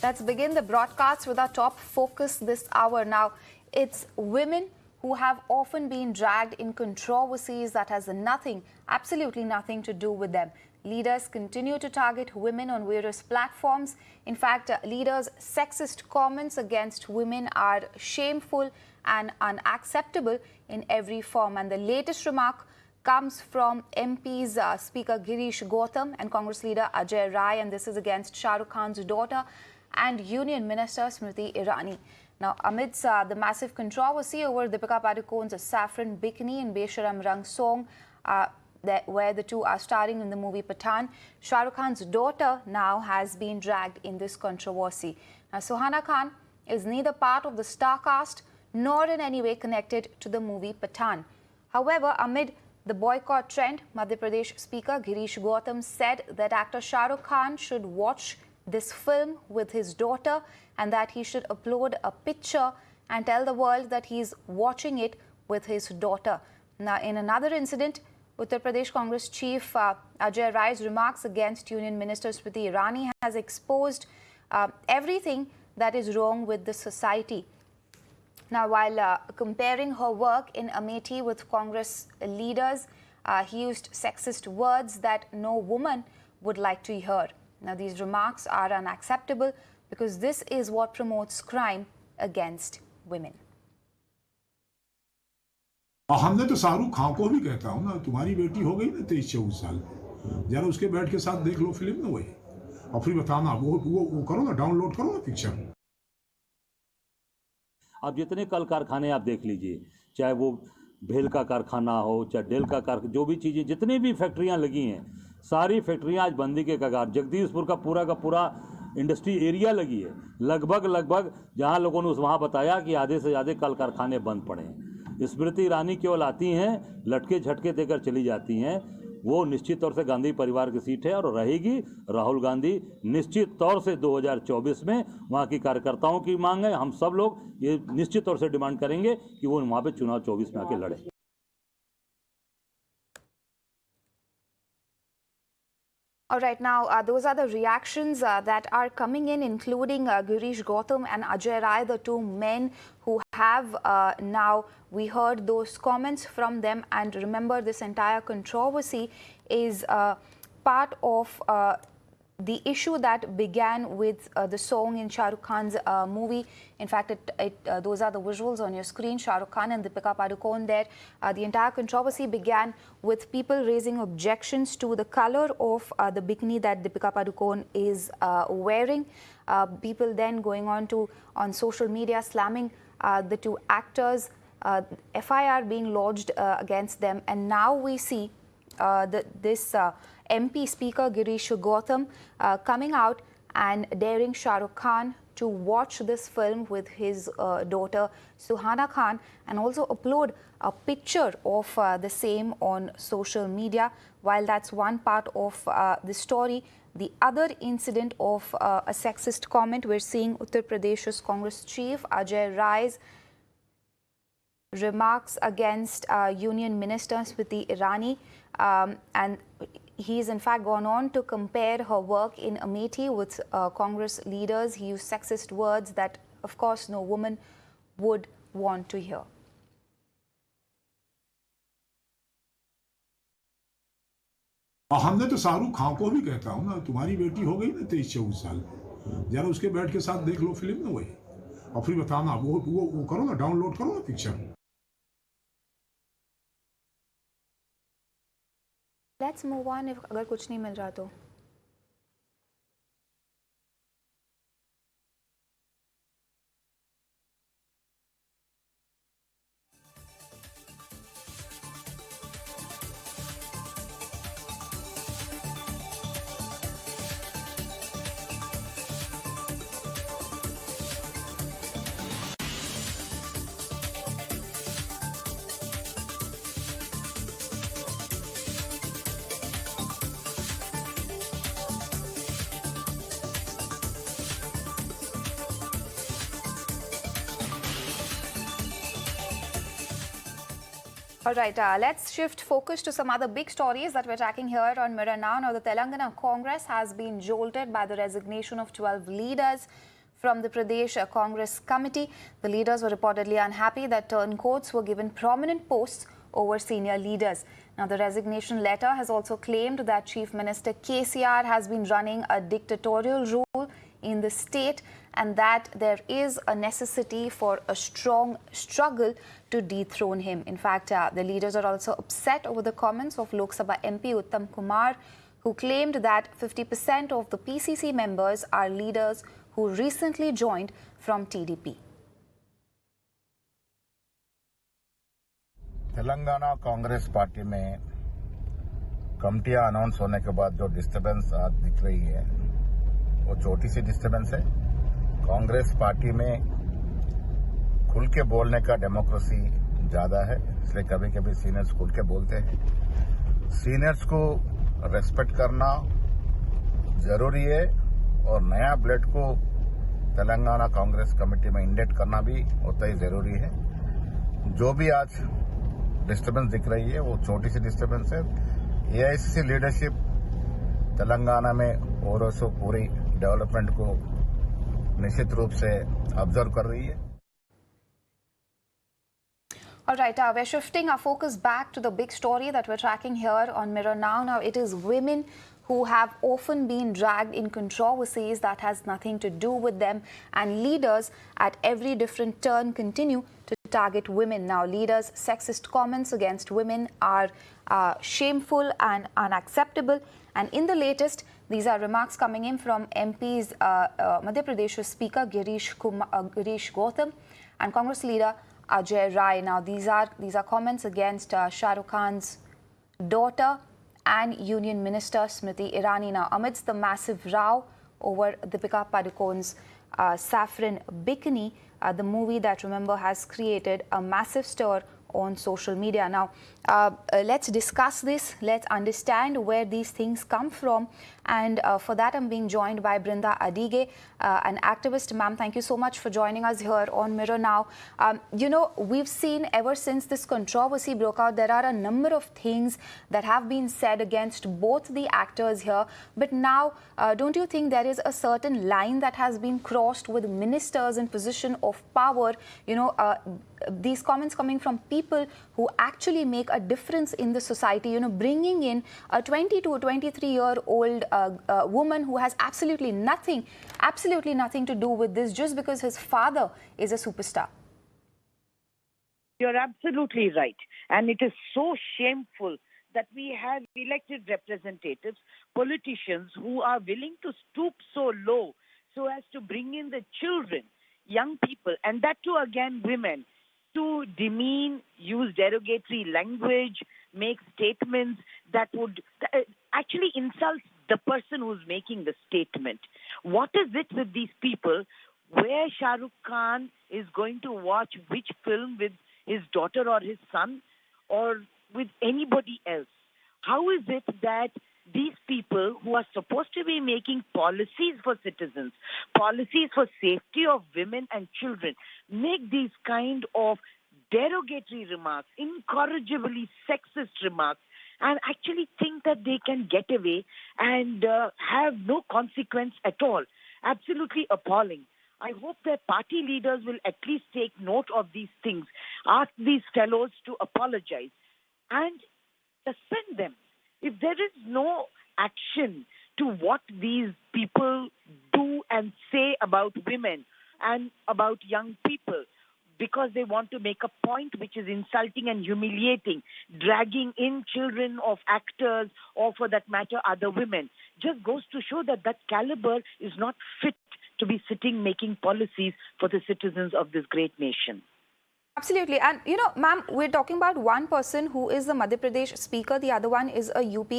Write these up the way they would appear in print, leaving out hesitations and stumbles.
Let's begin the broadcast with our top focus this hour. Now, it's women who have often been dragged in controversies that has nothing, absolutely nothing to do with them. Leaders continue to target women on various platforms. In fact, leaders' sexist comments against women are shameful and unacceptable in every form. And the latest remark comes from MP's Speaker Girish Gautam and Congress leader Ajay Rai, and this is against Shahrukh Khan's daughter and Union Minister Smriti Irani. Now, amidst the massive controversy over Deepika Padukone's saffron bikini in Besharam Rang song, where the two are starring in the movie Pathaan, Shahrukh Khan's daughter now has been dragged in this controversy. Now, Suhana Khan is neither part of the star cast nor in any way connected to the movie Pathaan. However, amid the boycott trend, Madhya Pradesh Speaker Girish Gautam said that actor Shahrukh Khan should watch this film with his daughter and that he should upload a picture and tell the world that he's watching it with his daughter. Now, in another incident, Uttar Pradesh Congress Chief Ajay Rai's remarks against Union Minister Smriti Irani has exposed everything that is wrong with the society. Now, while comparing her work in Amethi with Congress leaders, he used sexist words that no woman would like to hear. Now, these remarks are unacceptable because this is what promotes crime against women. हमने तो शाहरुख खान को भी कहता हूँ ना, तुम्हारी बेटी हो गई ना 23-24 साल, जरा उसके बैठ के साथ देख लो फिल्म ना, वही और फिर बताना, वो करो ना, डाउनलोड करो ना पिक्चर। अब जितने कल कारखाने आप देख लीजिए, चाहे वो भेल का कारखाना हो, चाहे डेल का कारखाना, जो भी चीज़ें, जितनी भी फैक्ट्रियां लगी हैं, सारी फैक्ट्रियां आज बंदी के कगार। जगदीशपुर का पूरा इंडस्ट्री एरिया लगी है, लगभग जहां लोगों ने वहाँ बताया कि आधे से ज़्यादा कल कारखाने बंद पड़े हैं। स्मृति ईरानी केवल आती हैं, लटके झटके देकर चली जाती हैं। वो निश्चित तौर से गांधी परिवार की सीट है और रहेगी। राहुल गांधी निश्चित तौर से 2024 में वहाँ की कार्यकर्ताओं की मांग है, हम सब लोग ये निश्चित तौर से डिमांड करेंगे कि वो वहाँ पे चुनाव 24 में आके लड़े। All right, now those are the reactions that are coming in, including Girish Gautam and Ajay Rai, the two men who have now, we heard those comments from them. And remember, this entire controversy is part of the issue that began with the song in Shahrukh Khan's movie. In fact, those are the visuals on your screen, Shahrukh Khan and Deepika Padukone there. The entire controversy began with people raising objections to the color of the bikini that Deepika Padukone is wearing. People then going on social media slamming the two actors, FIR being lodged against them. And now we see this MP Speaker Girish Gautam coming out and daring Shahrukh Khan to watch this film with his daughter Suhana Khan and also upload a picture of the same on social media. While that's one part of the story, the other incident of a sexist comment, we're seeing Uttar Pradesh's Congress Chief Ajay Rai's remarks against Union Minister Smriti Irani, and he's in fact gone on to compare her work in Amethi with Congress leaders. He used sexist words that, of course, no woman would want to hear. हमने तो शाहरुख खान को भी कहता हूँ ना, तुम्हारी बेटी हो गई ना 23-24 साल, जरा उसके बैठ के साथ देख लो फिल्म ना, वही और फिर बताना, वो करो ना, डाउनलोड करो ना picture. Let's move on if अगर कुछ नहीं मिल रहा तो। All right, let's shift focus to some other big stories that we're tracking here on Mirror Now. Now, the Telangana Congress has been jolted by the resignation of 12 leaders from the Pradesh Congress Committee. The leaders were reportedly unhappy that turncoats were given prominent posts over senior leaders. Now, the resignation letter has also claimed that Chief Minister KCR has been running a dictatorial rule in the state and that there is a necessity for a strong struggle to dethrone him. In fact, the leaders are also upset over the comments of Lok Sabha MP Uttam Kumar, who claimed that 50% of the PCC members are leaders who recently joined from TDP. Telangana Congress party में कमिटियां announce होने के बाद जो disturbance आज दिख रही है वो छोटी सी डिस्टर्बेंस है। कांग्रेस पार्टी में खुल के बोलने का डेमोक्रेसी ज्यादा है, इसलिए कभी कभी सीनियर्स खुल के बोलते हैं। सीनियर्स को रेस्पेक्ट करना जरूरी है और नया ब्लड को तेलंगाना कांग्रेस कमेटी में इंडेक्ट करना भी उतना ही जरूरी है। जो भी आज डिस्टर्बेंस दिख रही है वो छोटी सी डिस्टर्बेंस है। एआईसीसी लीडरशिप तेलंगाना में और पूरी डेवलपमेंट को निश्चित रूप से ऑब्जर्व कर रही है। All right, we're shifting our focus back to the big story that we're tracking here on Mirror Now. Now, it is women who have often been dragged in controversies that has nothing to do with them, and leaders at every different turn continue to target women. Now, leaders' sexist comments against women are shameful and unacceptable. And in the latest, these are remarks coming in from MPs Madhya Pradesh Speaker Girish Gautam and Congress leader Ajay Rai. Now, these are comments against Shahrukh Khan's daughter and Union Minister Smriti Irani. Now, amidst the massive row over Deepika Padukone's saffron bikini, the movie that, remember, has created a massive stir on social media. Now, let's discuss this. Let's understand where these things come from. And for that, I'm being joined by Brinda Adige, an activist. Ma'am, thank you so much for joining us here on Mirror Now. You know, we've seen ever since this controversy broke out, there are a number of things that have been said against both the actors here. But now, don't you think there is a certain line that has been crossed with ministers in position of power? You know, these comments coming from people who actually make a difference in the society, you know, bringing in a 20 to 23-year-old woman who has absolutely nothing to do with this just because his father is a superstar. You're absolutely right. And it is so shameful that we have elected representatives, politicians who are willing to stoop so low so as to bring in the children, young people, and that too again women, to demean, use derogatory language, make statements that would actually insult the person who's making the statement. What is it with these people where Shahrukh Khan is going to watch which film with his daughter or his son or with anybody else? How is it that these people who are supposed to be making policies for citizens, policies for safety of women and children, make these kind of derogatory remarks, incorrigibly sexist remarks, and actually think that they can get away and have no consequence at all? Absolutely appalling. I hope that party leaders will at least take note of these things, ask these fellows to apologize, and suspend them. If there is no action to what these people do and say about women and about young people, because they want to make a point which is insulting and humiliating, dragging in children of actors or, for that matter, other women, just goes to show that that caliber is not fit to be sitting making policies for the citizens of this great nation. Absolutely. And, you know, ma'am, we're talking about one person who is the Madhya Pradesh speaker. The other one is a UP,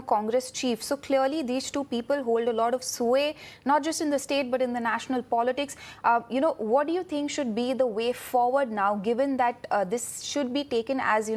Congress chief. So clearly these two people hold a lot of sway, not just in the state, but in the national politics. What do you think should be the way forward now, given that this should be taken as,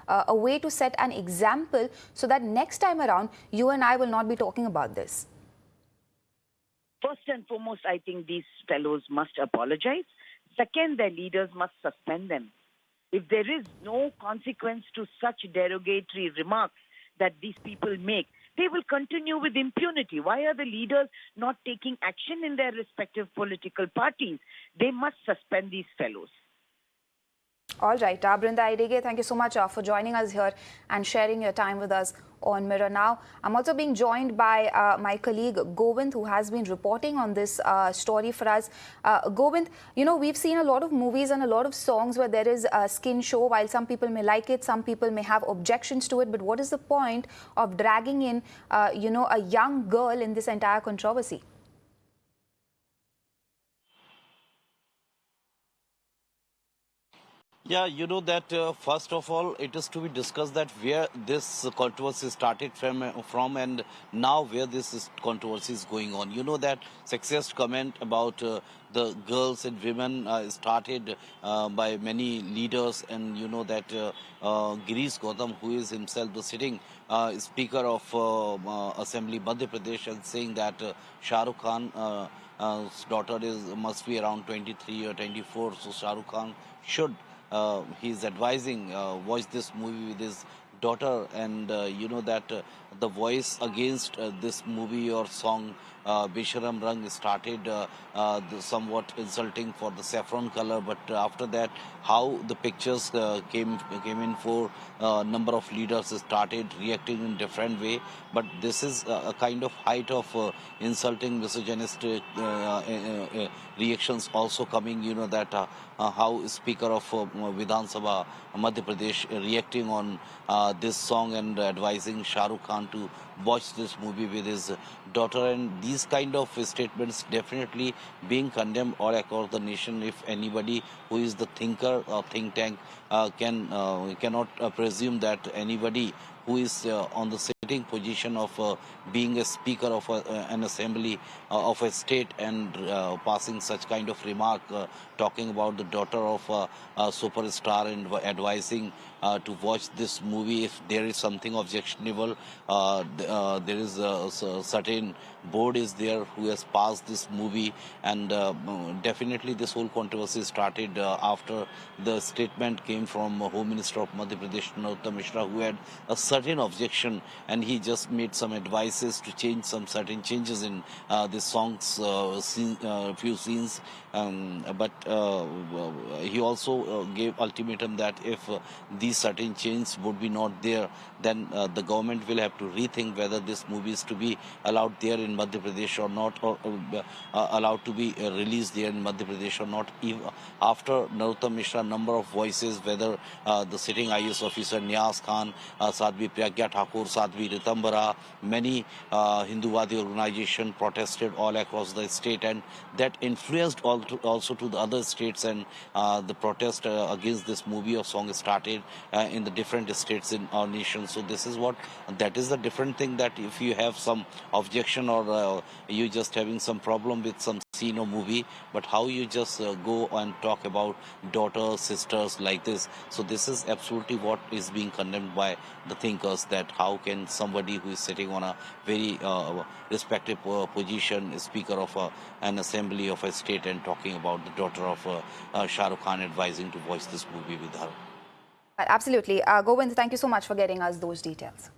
a way to set an example so that next time around, you and I will not be talking about this? First and foremost, I think these fellows must apologize. Second, their leaders must suspend them. If there is no consequence to such derogatory remarks that these people make, they will continue with impunity. Why are the leaders not taking action in their respective political parties? They must suspend these fellows. All right, Brinda Aidege, thank you so much for joining us here and sharing your time with us on Mirror Now. I'm also being joined by my colleague Govind, who has been reporting on this story for us. Govind, you know, we've seen a lot of movies and a lot of songs where there is a skin show. While some people may like it, some people may have objections to it. But what is the point of dragging in, you know, a young girl in this entire controversy? Yeah, you know that first of all, it is to be discussed that where this controversy started from and now where controversy is going on. You know that sexist comment about the girls and women started by many leaders, and you know that Girish Gautam, who is himself the sitting Speaker of Assembly Madhya Pradesh, and saying that Shahrukh Khan his daughter must be around 23 or 24, so Shahrukh Khan should he's advising watch this movie with his daughter, and you know that the voice against this movie or song Besharam Rang started somewhat insulting for the saffron color, but after that how the pictures came in for number of leaders started reacting in different way, but this is a kind of height of insulting misogynistic reactions also coming. You know that how Speaker of Vidhan Sabha Madhya Pradesh reacting on this song and advising Shahrukh Khan to watch this movie with his daughter, and these kind of statements definitely being condemned all across the nation. If anybody who is the thinker or think tank cannot presume that anybody who is on the sitting position of being a speaker of an assembly of a state and passing such kind of remark, talking about the daughter of a superstar and advising to watch this movie. If there is something objectionable, there is a certain board is there who has passed this movie, and definitely this whole controversy started after the statement came from Home Minister of Madhya Pradesh, Narottam Mishra, who had a certain objection, and he just made some advices to change some certain changes in the song's few scenes, but he also gave ultimatum that if these certain changes would be not there, then the government will have to rethink whether this movie is to be allowed there in Madhya Pradesh or not, or allowed to be released there in Madhya Pradesh or not. After Narottam Mishra, number of voices, whether the sitting IAS officer Niaz Khan, Sadhvi Pragya Thakur, Sadhvi Ritambara, many Hinduvadi organizations protested all across the state, and that influenced also to the other states, and the protest against this movie or song started in the different states in our nation. So this is that is the different thing, that if you have some objection or you just having some problem with some scene or movie, but how you just go and talk about daughters, sisters like this. So this is absolutely what is being condemned by the thinkers, that how can somebody who is sitting on a very respected position, speaker of an assembly of a state, and talking about the daughter of Shahrukh Khan, advising to watch this movie with her. Absolutely. Govind, thank you so much for getting us those details.